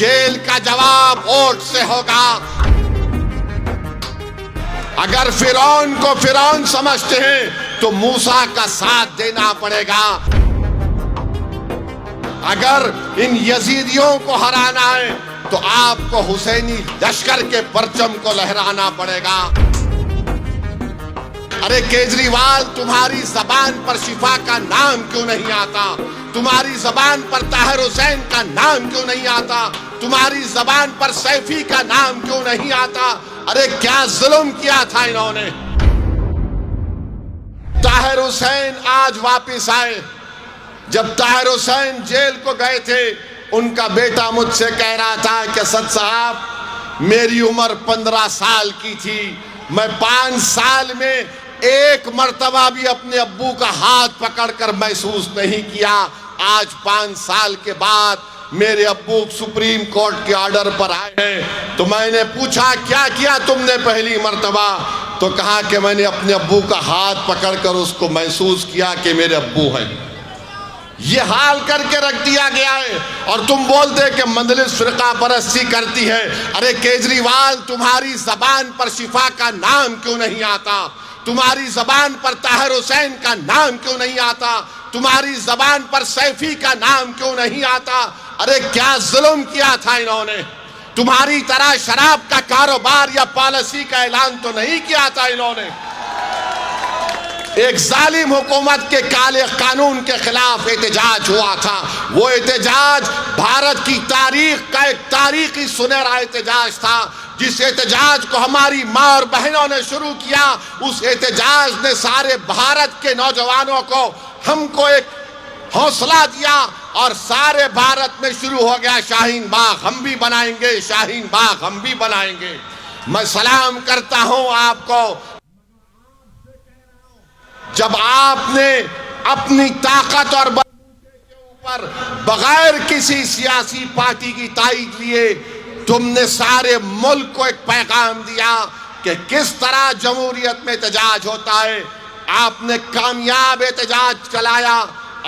Jail का जवाब vote से होगा। अगर फिरौन को फिरौन समझते हैं तो मूसा का साथ देना पड़ेगा। अगर इन यजीदियों को हराना है तो आपको हुसैनी लश्कर के परचम को लहराना पड़ेगा। अरे केजरीवाल, तुम्हारी जबान पर शिफा का नाम क्यों नहीं आता? तुम्हारी जबान पर ताहिर हुसैन का नाम क्यों नहीं आता? तुम्हारी जबान पर सैफी का नाम क्यों नहीं आता? अरे क्या जुल्म किया था इन्होंने। ताहिर हुसैन आज वापिस आए। जब ताहिर हुसैन जेल को गए थे, उनका बेटा मुझसे कह रहा था कि सद साहब, मेरी उम्र 15 साल की थी, मैं 5 साल में एक मर्तबा भी अपने अब्बू का हाथ पकड़कर महसूस नहीं किया। आज 5 साल के बाद मेरे अब्बू सुप्रीम कोर्ट के ऑर्डर पर आए हैं। तो मैंने पूछा, क्या किया तुमने पहली मर्तबा? तो कहा कि मैंने अपने अब्बू का हाथ पकड़कर उसको महसूस किया कि मेरे अब्बू हैं। ये हाल करके रख दिया गया है और तुम बोलते कि मजलिस फिरका परस्ती करती है। अरे केजरीवाल, तुम्हारी जबान पर शिफा का नाम क्यों नहीं आता? तुम्हारी जबान पर ताहिर हुसैन का नाम क्यों नहीं आता? तुम्हारी जबान पर सैफी का नाम क्यों नहीं आता? अरे क्या जुल्म किया था इन्होंने। तुम्हारी तरह शराब का कारोबार या पॉलिसी का ऐलान तो नहीं किया था इन्होंने। एक जालिम हुकूमत के काले कानून के खिलाफ एहतजाज हुआ था। वो एहतजाज भारत की तारीख का एक तारीखी सुनहरा एहतजाज था। जिस एहतजाज को हमारी माँ और बहनों ने शुरू किया, उस एहतजाज ने सारे भारत के नौजवानों को, हमको एक हौसला दिया और सारे भारत में शुरू हो गया शाहीन बाग हम भी बनाएंगे, शाहीन बाग हम भी बनाएंगे। मैं सलाम करता हूं आपको। जब आपने अपनी ताकत और बल के ऊपर बगैर किसी सियासी पार्टी की ताईद लिए तुमने सारे मुल्क को एक पैगाम दिया कि किस तरह जमहूरियत में एहतजाज होता है। आपने कामयाब एहतजाज चलाया।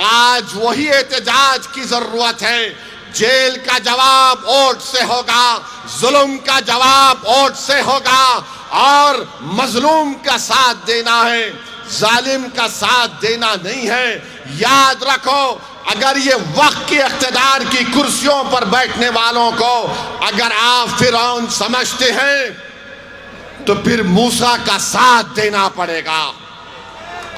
आज वही एहतजाज की जरूरत है। जेल का जवाब वोट से होगा, जुल्म का जवाब वोट से होगा और मजलूम का साथ देना है, जालिम का साथ देना नहीं है। याद रखो, अगर ये वक्त की इख्तिदार की कुर्सियों पर बैठने वालों को अगर आप फिरौन समझते हैं तो फिर मूसा का साथ देना पड़ेगा।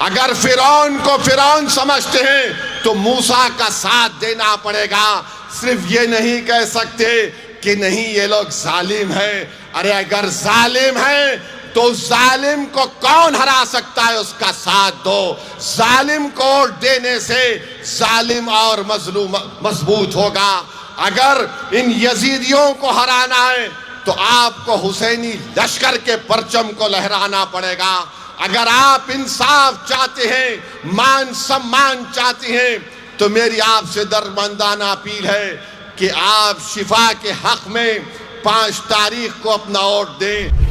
अगर फिरौन को फिरौन समझते हैं तो मूसा का साथ देना पड़ेगा। सिर्फ ये नहीं कह सकते कि नहीं ये लोग जालिम हैं। अरे अगर जालिम हैं तो जालिम को कौन हरा सकता है, उसका साथ दो। जालिम को वोट देने से जालिम और मजलूम मजबूत होगा। अगर इन यजीदियों को हराना है तो आपको हुसैनी लश्कर के परचम को लहराना पड़ेगा। अगर आप इंसाफ चाहते हैं, मान सम्मान चाहते हैं, तो मेरी आपसे दरमंदाना अपील है कि आप शिफा के हक में 5 तारीख को अपना वोट दें।